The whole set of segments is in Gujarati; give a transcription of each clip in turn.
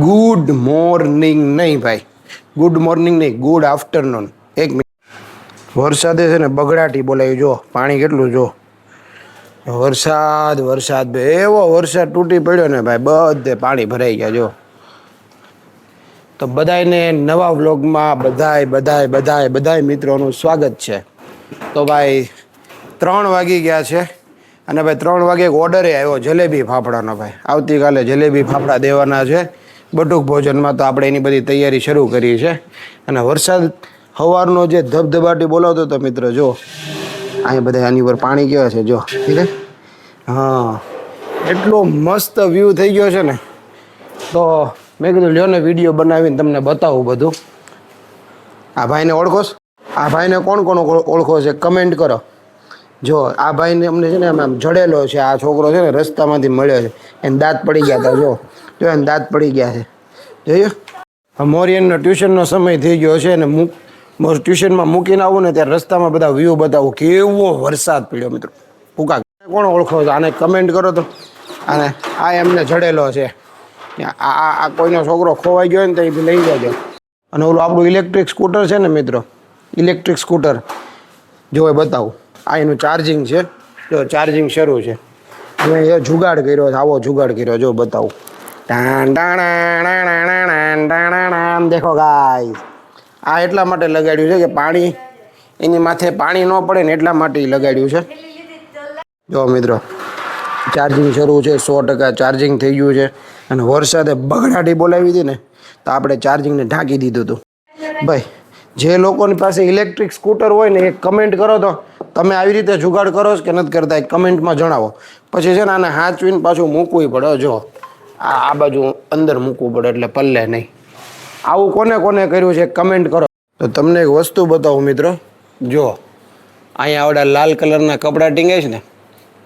ગુડ મોર્નિંગ નહીં ભાઈ, ગુડ મોર્નિંગ નહીં, ગુડ આફ્ટરનૂન. એક મિનિટ, વરસાદે છે ને બગડાટી બોલાવી. જો પાણી કેટલું, જો વરસાદ વરસાદ ભાઈ, એવો વરસાદ તૂટી પડ્યો ને ભાઈ, બધે પાણી ભરાઈ ગયા. જો તો બધાને નવા વ્લોગમાં બધાય મિત્રોનું સ્વાગત છે. તો ભાઈ 3 વાગી ગયા છે અને ભાઈ 3 વાગે એક ઓર્ડરે આવ્યો જલેબી ફાફડાનો. ભાઈ આવતીકાલે જલેબી ફાફડા દેવાના છે બટુક ભોજનમાં, તો આપણે એની બધી તૈયારી શરૂ કરી છે. અને વરસાદ સવારનો જે ધબધબાટી બોલાવતો હતો મિત્રો, જો અહીં બધા આની પર પાણી કેવા છે જો, ઠીક છે. હા, એટલો મસ્ત વ્યૂ થઈ ગયો છે ને, તો મેં કીધું લ્યો ને વિડીયો બનાવીને તમને બતાવું બધું. આ ભાઈને ઓળખો? આ ભાઈને કોણ કોણ ઓળખો છે કમેન્ટ કરો. જો આ ભાઈને અમને છે ને આમ જડેલો છે, આ છોકરો છે ને રસ્તામાંથી મળ્યો છે, એને દાંત પડી ગયા હતા. જો એને દાંત પડી ગયા છે, જોયું. મોરિયનનો ટ્યુશનનો સમય થઈ ગયો છે અને ટ્યુશનમાં મૂકીને આવું ને ત્યારે રસ્તામાં બધા વ્યૂ બતાવું, કેવો વરસાદ પડ્યો મિત્રો. ભૂકા કોણ ઓળખો છો આને કમેન્ટ કરો તો. અને આ એમને જડેલો છે, આ કોઈનો છોકરો ખોવાઈ ગયો ને તો એ લઈ જજો. અને ઓલું આપણું ઇલેક્ટ્રિક સ્કૂટર છે ને મિત્રો, ઇલેક્ટ્રિક સ્કૂટર જો એ બતાવું. આ એનું ચાર્જિંગ છે, જો ચાર્જિંગ શરૂ છે. અને એ જુગાડ કર્યો છે, આવો જુગાડ કર્યો, જો બતાવું. દેખો ગાઈસ, આ એટલા માટે લગાડ્યું છે કે પાણી એની માથે પાણી ન પડે ને એટલા માટે લગાડ્યું છે. જો મિત્રો ચાર્જિંગ શરૂ છે, 100% ચાર્જિંગ થઈ ગયું છે. અને વરસાદે બગડાટી બોલાવી હતી ને તો આપણે ચાર્જિંગને ઢાંકી દીધું હતું. ભાઈ જે લોકોની પાસે ઇલેક્ટ્રિક સ્કૂટર હોય ને એ કમેન્ટ કરો તો તમે આવી રીતે જુગાડ કરો કે નથી કરતા, એક કમેન્ટમાં જણાવો. પછી છે ને આને હાંચવીને પાછું મૂકવું પડે. જો આ બાજુ અંદર મૂકવું પડે એટલે પલ્લે નહીં. આવું કોને કોને કર્યું છે કમેન્ટ કરો. તો તમને એક વસ્તુ બતાવું મિત્રો, જો અહીંયા આવડા લાલ કલરના કપડાં ટીંગે છે ને,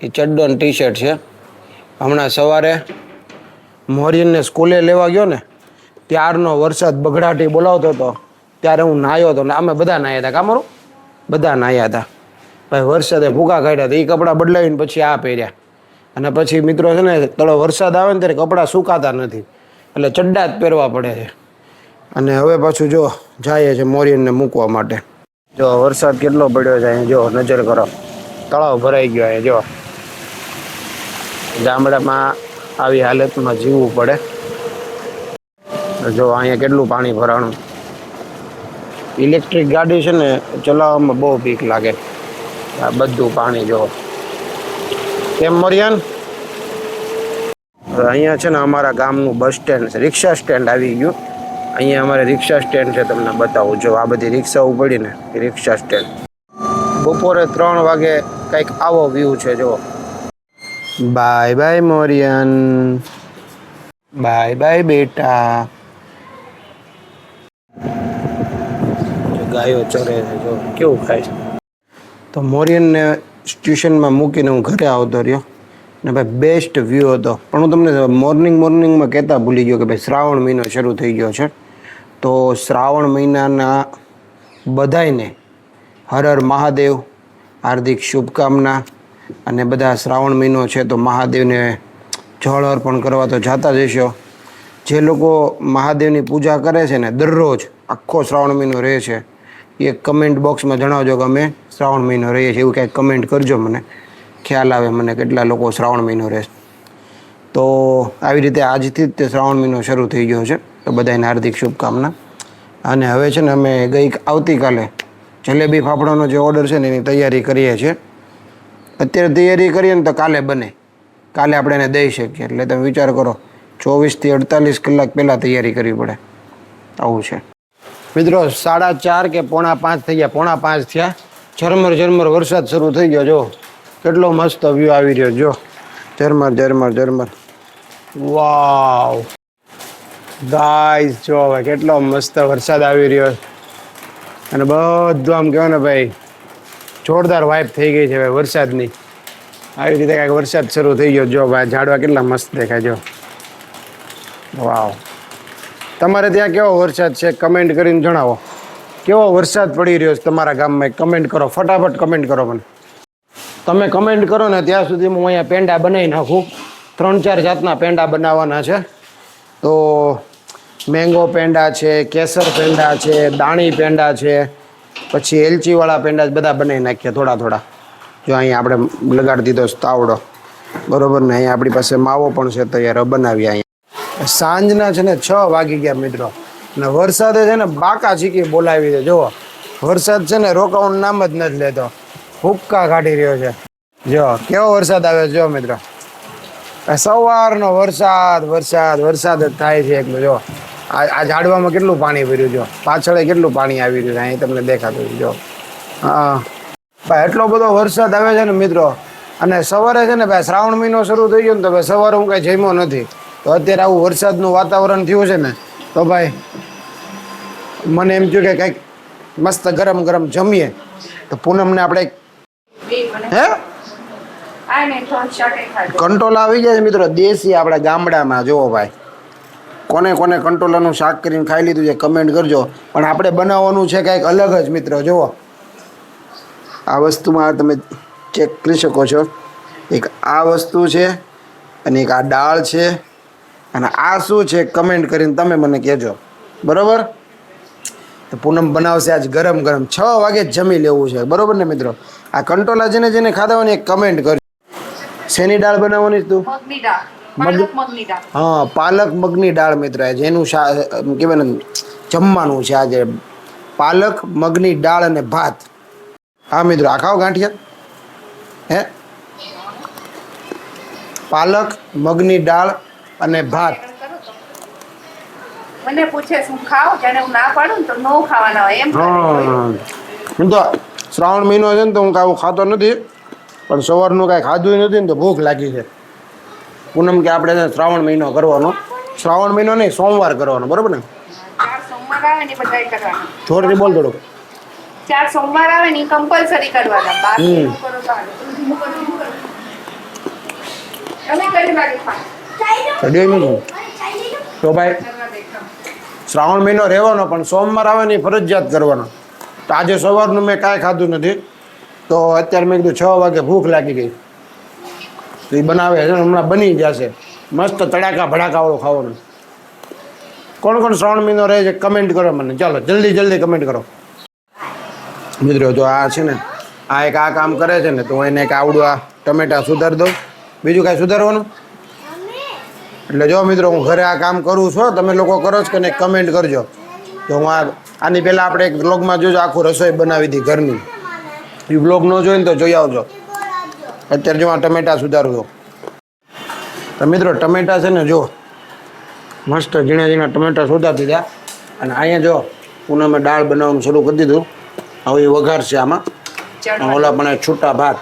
એ ચડ્ડો અને ટી શર્ટ છે. હમણાં સવારે મોરિયનને સ્કૂલે લેવા ગયો ને ત્યારનો વરસાદ બગડાટી બોલાવતો હતો, ત્યારે હું નાહ્યો હતો ને અમે બધા નાહ્યા હતા. કામરું બધા નાહ્યા હતા ભાઈ. વરસાદે ભૂકા કાઢ્યા હતા, એ કપડાં બદલાવીને પછી આ પહેર્યા. અને પછી મિત્રો છે ને તળો વરસાદ આવે ને ત્યારે કપડાં સુકાતા નથી એટલે ચડ્ડા જ પહેરવા પડે છે. અને હવે પાછું જો જાય છે મોરિયનને મૂકવા માટે. જો વરસાદ કેટલો પડ્યો છે અહીં, જો નજર કરો, તળાવ ભરાઈ ગયો અહીં. જો ગામડામાં આવી હાલતમાં જીવવું પડે. જો અહીંયા કેટલું પાણી ભરાણું. ઇલેક્ટ્રિક ગાડી છે ને ચલાવવામાં બહુ બીક લાગે. આ બધું પાણી જો કેમ મોરિયન. અહીંયા છે ને અમારા ગામનું બસ સ્ટેન્ડ છે, રિક્ષા સ્ટેન્ડ આવી ગયું. અહીંયા અમારે રિક્ષા સ્ટેન્ડ છે, તમને બતાવું. જો આ બધી રિક્ષાઓ પડી ને એ રિક્ષા સ્ટેન્ડ. બપોરે 3 વાગે કંઈક આવો વ્યૂ છે. જો બાય બાય મોરિયન, બાય બાય બેટા. ગાયો ચરે છે, જો કેવું ખાય છે. તો મોરિયનને ટ્યુશનમાં મૂકીને હું ઘરે આવતો રહ્યો ને ભાઈ બેસ્ટ વ્યૂ હતો. પણ હું તમને મોર્નિંગમાં કહેતા ભૂલી ગયો કે ભાઈ શ્રાવણ મહિનો શરૂ થઈ ગયો છે. તો શ્રાવણ મહિનાના બધાયને હર હર મહાદેવ હાર્દિક શુભકામના. અને બધા શ્રાવણ મહિનો છે તો મહાદેવને જળ અર્પણ કરવા તો જતા જ હશો. જે લોકો મહાદેવની પૂજા કરે છે ને દરરોજ આખો શ્રાવણ મહિનો રહે છે, એ કમેન્ટ બોક્સમાં જણાવજો કે અમે શ્રાવણ મહિનો રહીએ છીએ. એવું કંઈક કમેન્ટ કરજો, મને ખ્યાલ આવે મને કેટલા લોકો શ્રાવણ મહિનો રહે. તો આવી રીતે આજથી જ તે શ્રાવણ મહિનો શરૂ થઈ ગયો છે, તો બધાને હાર્દિક શુભકામના. અને હવે છે ને અમે આવતીકાલે જલેબી ફાફડાનો જે ઓર્ડર છે ને એની તૈયારી કરીએ છીએ. અત્યારે તૈયારી કરીએ ને તો કાલે બને, કાલે આપણે એને દઈ શકીએ. એટલે તમે વિચાર કરો 24 થી 48 કલાક પહેલાં તૈયારી કરવી પડે. આવું છે મિત્રો. 4:30 કે 4:45 થઈ ગયા, 4:45 થયા. ઝરમર વરસાદ શરૂ થઈ ગયો. જો કેટલો મસ્ત વ્યૂ આવી રહ્યો. જો ઝરમર. વાવ ગાઈસ, જો હવે કેટલો મસ્ત વરસાદ આવી રહ્યો. અને બધું આમ કહેવાય ને ભાઈ જોરદાર વાઇબ થઈ ગઈ છે ભાઈ વરસાદની. આવી રીતે કાંઈક વરસાદ શરૂ થઈ ગયો. જો ભાઈ ઝાડવા કેટલા મસ્ત દેખાય. જો વાવ. તમારે ત્યાં કેવો વરસાદ છે કમેન્ટ કરીને જણાવો. કેવો વરસાદ પડી રહ્યો છે તમારા ગામમાં, કમેન્ટ કરો, ફટાફટ કમેન્ટ કરો મને. તમે કમેન્ટ કરો ને ત્યાં સુધી હું અહીંયા પેંડા બનાવી નાખું. 3-4 જાતના પેંડા બનાવવાના છે. તો મેંગો પેંડા છે, કેસર પેંડા છે, દાણી પેંડા છે, પછી એલચીવાળા પેંડા બધા બનાવી નાખીએ થોડા થોડા. જો અહીંયા આપણે લગાડી દીધો છે તાવડો, બરોબર ને. અહીંયા આપણી પાસે માવો પણ છે તૈયાર, બનાવીએ અહીંયા. સાંજના છે ને 6 વાગી ગયા મિત્રો, ને વરસાદે છે ને બાકા ચીકી બોલાવી દે. જુઓ વરસાદ છે ને રોકાવાનું નામ જ નથી લેતો, હુક્કા કાઢી રહ્યો છે. જો કેવો વરસાદ આવે છે જો મિત્રો, સવારનો વરસાદ વરસાદ વરસાદ જ થાય છે એકલો. જો આ ઝાડવામાં કેટલું પાણી ભર્યું, જો પાછળ કેટલું પાણી આવી રહ્યું છે, અહીં તમને દેખાતું જો. હા ભાઈ એટલો બધો વરસાદ આવે છે ને મિત્રો. અને સવારે છે ને ભાઈ શ્રાવણ મહિનો શરૂ થઈ ગયો ને તો ભાઈ સવારે હું કાંઈ જમ્યો નથી, તો અત્યારે આવું વરસાદનું વાતાવરણ થયું છે ને તો ભાઈ મને એમ થયું કે કંઈક મસ્ત ગરમ ગરમ જમીએ. તો પૂનમને આપણે હે કંટોલા આવી જાય છે મિત્રો, દેશી આપણા ગામડામાં. જુઓ ભાઈ કોને કોને કંટોલાનું શાક કરીને ખાઈ લીધું છે કમેન્ટ કરજો. પણ આપણે બનાવવાનું છે કંઈક અલગ જ મિત્રો. જુઓ આ વસ્તુમાં તમે ચેક કરી શકો છો, એક આ વસ્તુ છે અને એક આ દાળ છે, અને આ શું છે કમેન્ટ કરીને તમે મને કહેજો, બરાબર. તો પૂનમ બનાવશે આજ ગરમ ગરમ, 6 વાગે જ જમી લેવું છે, બરાબર ને મિત્રો. આ કંટોલા જેને જેને ખાધા હોય ને એક કમેન્ટ કરજો. શેની દાળ બનાવવાની તું? હા પાલક મગની દાળ મિત્ર, જેનું કહેવાય ને જમવાનું છે આજે, પાલક મગની દાળ અને ભાત. હા મિત્રો આ ખાઓ ગાંઠિયા. હે પાલક મગની દાળ અને ભાત. મને પૂછે શું ખાવ, જાણે હું ના પાડું તો નો ખાવાના હોય એમ. હું તો શ્રાવણ મહિનો છે ને તો હું કાંઈ ખાતો નથી, પણ સવારનું કાંઈ ખાધું નથી ને તો ભૂખ લાગી છે. પૂનમ કે આપણે શ્રાવણ મહિનો કરવાનો, શ્રાવણ મહિનો નહીં સોમવાર કરવાનો, બરોબર ને. 4 સોમવાર આવે ને બધા કરવાના. થોડી બોલ થોડુંક. 4 સોમવાર આવે ને કમ્પલસરી કરવાના, બાકી નો કરો તો હાલે. તમે કરી લાગે તો ભાઈ શ્રાવણ મહિનો રહેવાનો, પણ સોમવાર આવે ને ફરજિયાત કરવાનો. તો આજે સવારનું મેં કાંઈ ખાધું નથી, તો અત્યારે મેં કીધું 6 વાગે ભૂખ લાગી ગઈ, તો એ બનાવે છે હમણાં બની જશે મસ્ત તડાકા ભડાકાવાળું ખાવાનું. કોણ કોણ શ્રાવણ મહિનો રહે છે કમેન્ટ કરો મને, ચાલો જલ્દી જલ્દી કમેન્ટ કરો મિત્રો. જો આ છે ને આ એક આ કામ કરે છે ને, તો એને એક આવડું આ ટમેટા સુધારી દઉં, બીજું કાંઈ સુધારવાનું. એટલે જો મિત્રો હું ઘરે આ કામ કરું છું, તમે લોકો કરો છો કે ને કમેન્ટ કરજો. તો હું આની પહેલાં આપણે એક વ્લોગમાં જોજો આખું રસોઈ બનાવી હતી ઘરની, એ વ્લોગ ન જોઈને તો જોઈ આવજો. અત્યારે જો આ ટમેટા સુધારું છું. તો મિત્રો ટમેટા છે ને જો મસ્ત ઝીણા ઝીણા ટમેટા સુધારતી હતા. અને અહીંયા જો પૂનમે દાળ બનાવવાનું શરૂ કરી દીધું. હવે એ વઘાર છે આમાં, ઓલા પણ છૂટા ભાત.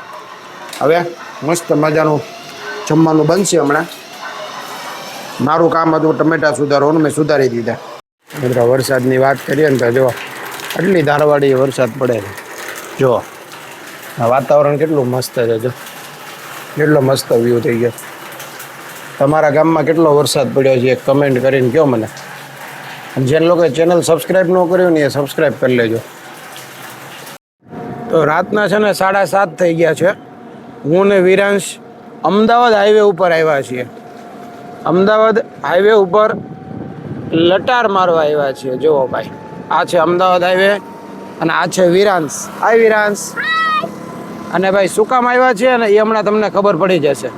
હવે મસ્ત મજાનું જમવાનું બનશે હમણાં. મારું કામ હતું ટમેટા સુધારવાનું, મેં સુધારી દીધા. મિત્રો વરસાદની વાત કરીએ ને તો જો આટલી ધારવાડી વરસાદ પડે છે. જો આ વાતાવરણ કેટલું મસ્ત છે, જો કેટલો મસ્ત વ્યૂ થઈ ગયો. તમારા ગામમાં કેટલો વરસાદ પડ્યો છે એક કમેન્ટ કરીને કહો મને. અને જે લોકોએ ચેનલ સબસ્ક્રાઈબ ન કર્યું ને એ સબસ્ક્રાઈબ કરી લેજો. તો રાતના છે ને 7:30 થઈ ગયા છે. હું ને વિરાંશ અમદાવાદ હાઈવે ઉપર આવ્યા છીએ. અમદાવાદ હાઈવે ઉપર લટાર મારવા આવ્યા છીએ. જુઓ ભાઈ આ છે અમદાવાદ હાઈવે અને આ છે વિરાંશ. હાય વિરાંશ. અને ભાઈ શું કામ આવ્યા છે ને એ હમણાં તમને ખબર પડી જશે.